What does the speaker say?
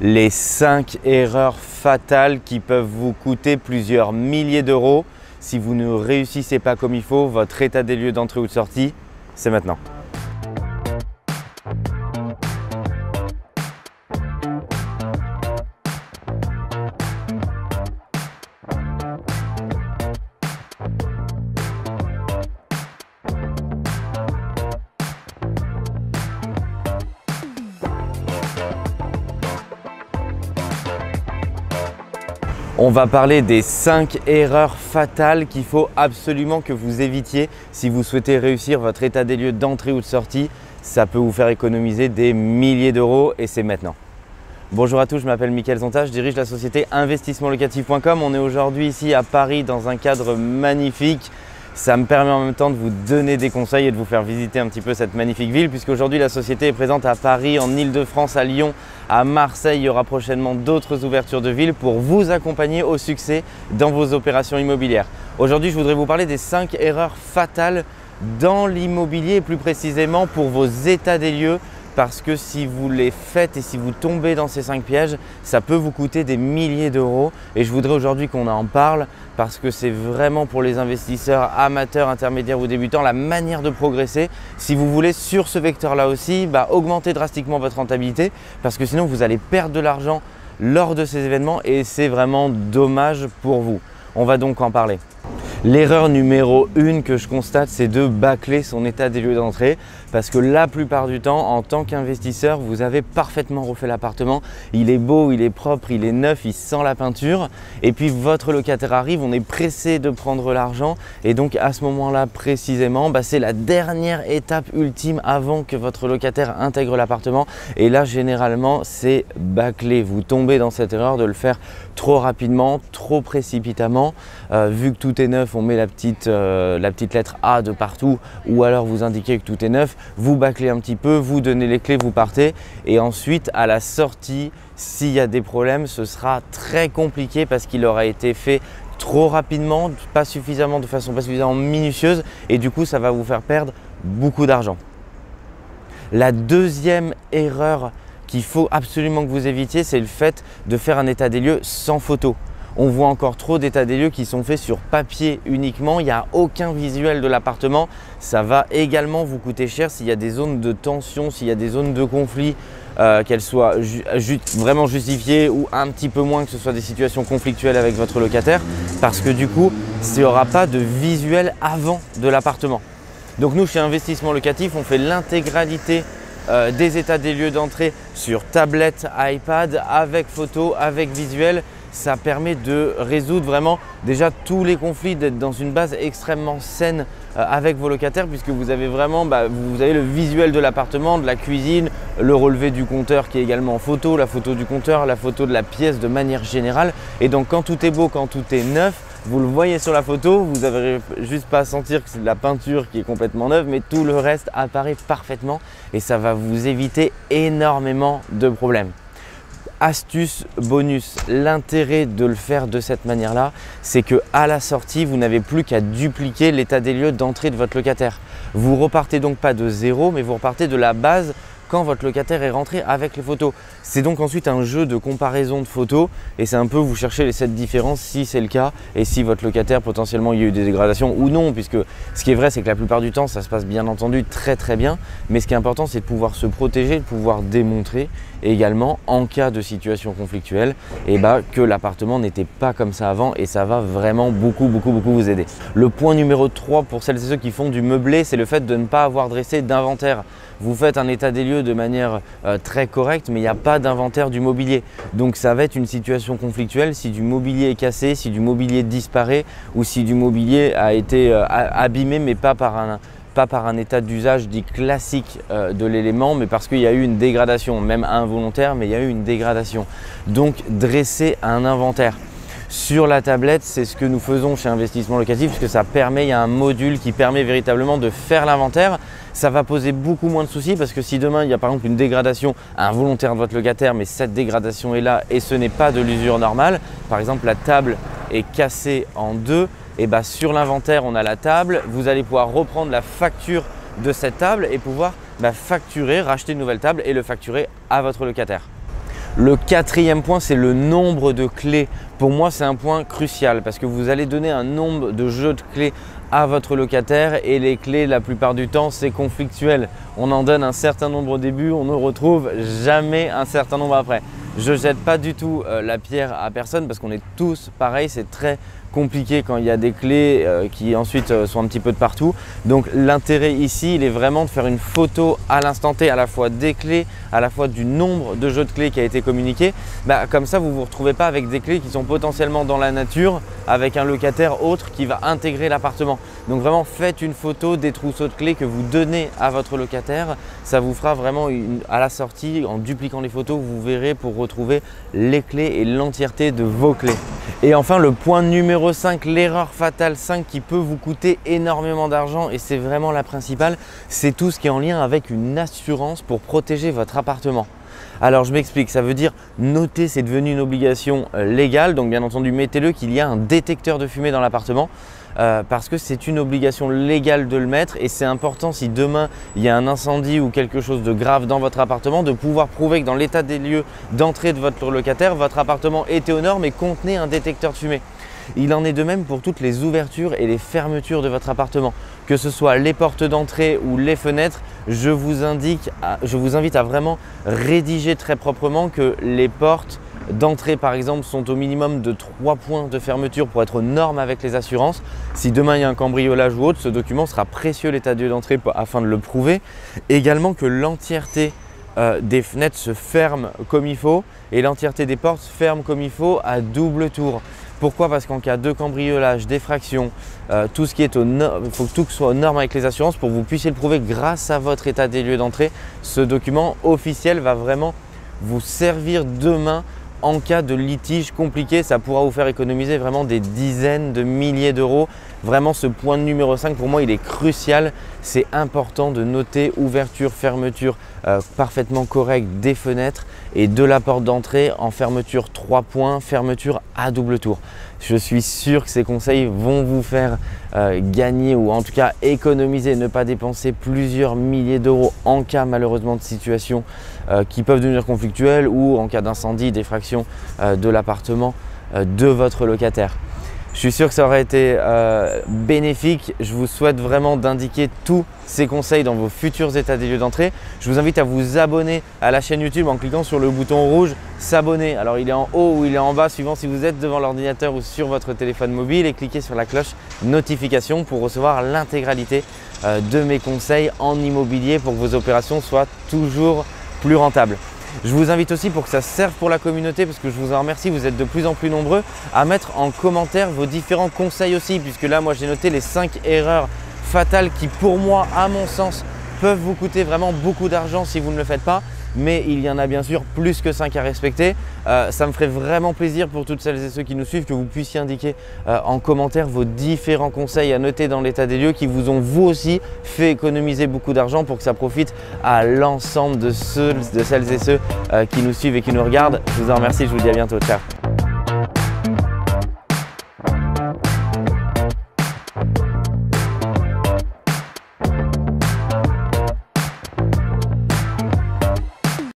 Les 5 erreurs fatales qui peuvent vous coûter plusieurs milliers d'euros si vous ne réussissez pas comme il faut votre état des lieux d'entrée ou de sortie, c'est maintenant. On va parler des 5 erreurs fatales qu'il faut absolument que vous évitiez si vous souhaitez réussir votre état des lieux d'entrée ou de sortie. Ça peut vous faire économiser des milliers d'euros et c'est maintenant. Bonjour à tous, je m'appelle Mickaël Zonta, je dirige la société investissementlocatif.com. On est aujourd'hui ici à Paris dans un cadre magnifique. Ça me permet en même temps de vous donner des conseils et de vous faire visiter un petit peu cette magnifique ville, puisqu'aujourd'hui la société est présente à Paris, en Île-de-France, à Lyon, à Marseille. Il y aura prochainement d'autres ouvertures de ville pour vous accompagner au succès dans vos opérations immobilières. Aujourd'hui, je voudrais vous parler des 5 erreurs fatales dans l'immobilier et plus précisément pour vos états des lieux. Parce que si vous les faites et si vous tombez dans ces 5 pièges, ça peut vous coûter des milliers d'euros. Et je voudrais aujourd'hui qu'on en parle parce que c'est vraiment pour les investisseurs amateurs, intermédiaires ou débutants la manière de progresser. Si vous voulez sur ce vecteur-là aussi, augmenter drastiquement votre rentabilité parce que sinon vous allez perdre de l'argent lors de ces événements et c'est vraiment dommage pour vous. On va donc en parler. L'erreur numéro 1 que je constate, c'est de bâcler son état des lieux d'entrée parce que la plupart du temps, en tant qu'investisseur, vous avez parfaitement refait l'appartement. Il est beau, il est propre, il est neuf, il sent la peinture et puis votre locataire arrive, on est pressé de prendre l'argent et donc à ce moment-là précisément, c'est la dernière étape ultime avant que votre locataire intègre l'appartement et là généralement c'est bâclé. Vous tombez dans cette erreur de le faire trop rapidement, trop précipitamment. Vu que tout est neuf, on met la petite lettre A de partout ou alors vous indiquez que tout est neuf, vous bâclez un petit peu, vous donnez les clés, vous partez et ensuite à la sortie, s'il y a des problèmes, ce sera très compliqué parce qu'il aura été fait trop rapidement, de façon pas suffisamment minutieuse et du coup ça va vous faire perdre beaucoup d'argent. La deuxième erreur qu'il faut absolument que vous évitiez, c'est le fait de faire un état des lieux sans photo. On voit encore trop d'états des lieux qui sont faits sur papier uniquement, il n'y a aucun visuel de l'appartement. Ça va également vous coûter cher s'il y a des zones de tension, s'il y a des zones de conflit, qu'elles soient vraiment justifiées ou un petit peu moins, que ce soit des situations conflictuelles avec votre locataire, parce que du coup, il n'y aura pas de visuel avant de l'appartement. Donc nous, chez Investissement Locatif, on fait l'intégralité des états des lieux d'entrée sur tablette, iPad, avec photo, avec visuel. Ça permet de résoudre vraiment déjà tous les conflits, d'être dans une base extrêmement saine avec vos locataires puisque vous avez vraiment vous avez le visuel de l'appartement, de la cuisine, le relevé du compteur qui est également en photo, la photo du compteur, la photo de la pièce de manière générale. Et donc quand tout est beau, quand tout est neuf, vous le voyez sur la photo, vous n'avez juste pas à sentir que c'est de la peinture qui est complètement neuve, mais tout le reste apparaît parfaitement et ça va vous éviter énormément de problèmes. Astuce bonus, l'intérêt de le faire de cette manière-là, c'est qu'à la sortie, vous n'avez plus qu'à dupliquer l'état des lieux d'entrée de votre locataire. Vous repartez donc pas de zéro, mais vous repartez de la base quand votre locataire est rentré avec les photos. C'est donc ensuite un jeu de comparaison de photos et c'est un peu vous cherchez les 7 différences si c'est le cas et si votre locataire potentiellement il y a eu des dégradations ou non, puisque ce qui est vrai c'est que la plupart du temps ça se passe bien entendu très bien, mais ce qui est important c'est de pouvoir se protéger, de pouvoir démontrer également en cas de situation conflictuelle que l'appartement n'était pas comme ça avant et ça va vraiment beaucoup vous aider. Le point numéro 3 pour celles et ceux qui font du meublé, c'est le fait de ne pas avoir dressé d'inventaire. Vous faites un état des lieux de manière très correcte, mais il n'y a pas d'inventaire du mobilier. Donc ça va être une situation conflictuelle si du mobilier est cassé, si du mobilier disparaît ou si du mobilier a été abîmé, mais pas par un état d'usage dit classique de l'élément, mais parce qu'il y a eu une dégradation, même involontaire, mais il y a eu une dégradation. Donc dressez un inventaire. Sur la tablette, c'est ce que nous faisons chez Investissement Locatif, puisque ça permet, il y a un module qui permet véritablement de faire l'inventaire. Ça va poser beaucoup moins de soucis parce que si demain il y a par exemple une dégradation involontaire de votre locataire, mais cette dégradation est là et ce n'est pas de l'usure normale, par exemple la table est cassée en deux, et sur l'inventaire on a la table, vous allez pouvoir reprendre la facture de cette table et pouvoir facturer, racheter une nouvelle table et le facturer à votre locataire. Le quatrième point, c'est le nombre de clés. Pour moi, c'est un point crucial parce que vous allez donner un nombre de jeux de clés à votre locataire et les clés, la plupart du temps, c'est conflictuel. On en donne un certain nombre au début, on ne retrouve jamais un certain nombre après. Je ne jette pas du tout la pierre à personne parce qu'on est tous pareils, c'est très compliqué quand il y a des clés qui ensuite sont un petit peu de partout. Donc l'intérêt ici, il est vraiment de faire une photo à l'instant T, à la fois des clés, à la fois du nombre de jeux de clés qui a été communiqué. Comme ça, vous ne vous retrouvez pas avec des clés qui sont potentiellement dans la nature avec un locataire autre qui va intégrer l'appartement. Donc vraiment, faites une photo des trousseaux de clés que vous donnez à votre locataire. Ça vous fera vraiment à la sortie, en dupliquant les photos, vous verrez pour retrouver les clés et l'entièreté de vos clés. Et enfin, le point numéro 5, l'erreur fatale 5 qui peut vous coûter énormément d'argent et c'est vraiment la principale, c'est tout ce qui est en lien avec une assurance pour protéger votre appartement. Alors je m'explique, ça veut dire noter, c'est devenu une obligation légale, donc bien entendu mettez-le qu'il y a un détecteur de fumée dans l'appartement parce que c'est une obligation légale de le mettre et c'est important si demain il y a un incendie ou quelque chose de grave dans votre appartement de pouvoir prouver que dans l'état des lieux d'entrée de votre locataire, votre appartement était aux normes et contenait un détecteur de fumée. Il en est de même pour toutes les ouvertures et les fermetures de votre appartement. Que ce soit les portes d'entrée ou les fenêtres, je vous invite à vraiment rédiger très proprement que les portes d'entrée par exemple sont au minimum de 3 points de fermeture pour être aux normes avec les assurances. Si demain il y a un cambriolage ou autre, ce document sera précieux l'état de lieu d'entrée afin de le prouver. Également que l'entièreté des fenêtres se ferme comme il faut et l'entièreté des portes se ferme comme il faut à double tour. Pourquoi? Parce qu'en cas de cambriolage, d'effraction, tout ce qui est il faut que tout soit aux normes avec les assurances pour que vous puissiez le prouver grâce à votre état des lieux d'entrée. Ce document officiel va vraiment vous servir demain en cas de litige compliqué. Ça pourra vous faire économiser vraiment des dizaines de milliers d'euros. Vraiment, ce point numéro 5, pour moi, il est crucial. C'est important de noter ouverture, fermeture parfaitement correcte des fenêtres et de la porte d'entrée en fermeture 3 points, fermeture à double tour. Je suis sûr que ces conseils vont vous faire gagner ou en tout cas économiser, ne pas dépenser plusieurs milliers d'euros en cas malheureusement de situations qui peuvent devenir conflictuelles ou en cas d'incendie, d'effraction de l'appartement de votre locataire. Je suis sûr que ça aurait été bénéfique. Je vous souhaite vraiment d'indiquer tous ces conseils dans vos futurs états des lieux d'entrée. Je vous invite à vous abonner à la chaîne YouTube en cliquant sur le bouton rouge s'abonner. Alors il est en haut ou il est en bas suivant si vous êtes devant l'ordinateur ou sur votre téléphone mobile et cliquez sur la cloche notification pour recevoir l'intégralité de mes conseils en immobilier pour que vos opérations soient toujours plus rentables. Je vous invite aussi pour que ça serve pour la communauté parce que je vous en remercie, vous êtes de plus en plus nombreux à mettre en commentaire vos différents conseils aussi puisque là moi j'ai noté les 5 erreurs fatales qui pour moi à mon sens peuvent vous coûter vraiment beaucoup d'argent si vous ne le faites pas. Mais il y en a bien sûr plus que 5 à respecter. Ça me ferait vraiment plaisir pour toutes celles et ceux qui nous suivent que vous puissiez indiquer en commentaire vos différents conseils à noter dans l'état des lieux qui vous ont vous aussi fait économiser beaucoup d'argent pour que ça profite à l'ensemble de celles et ceux qui nous suivent et qui nous regardent. Je vous en remercie, je vous dis à bientôt. Ciao.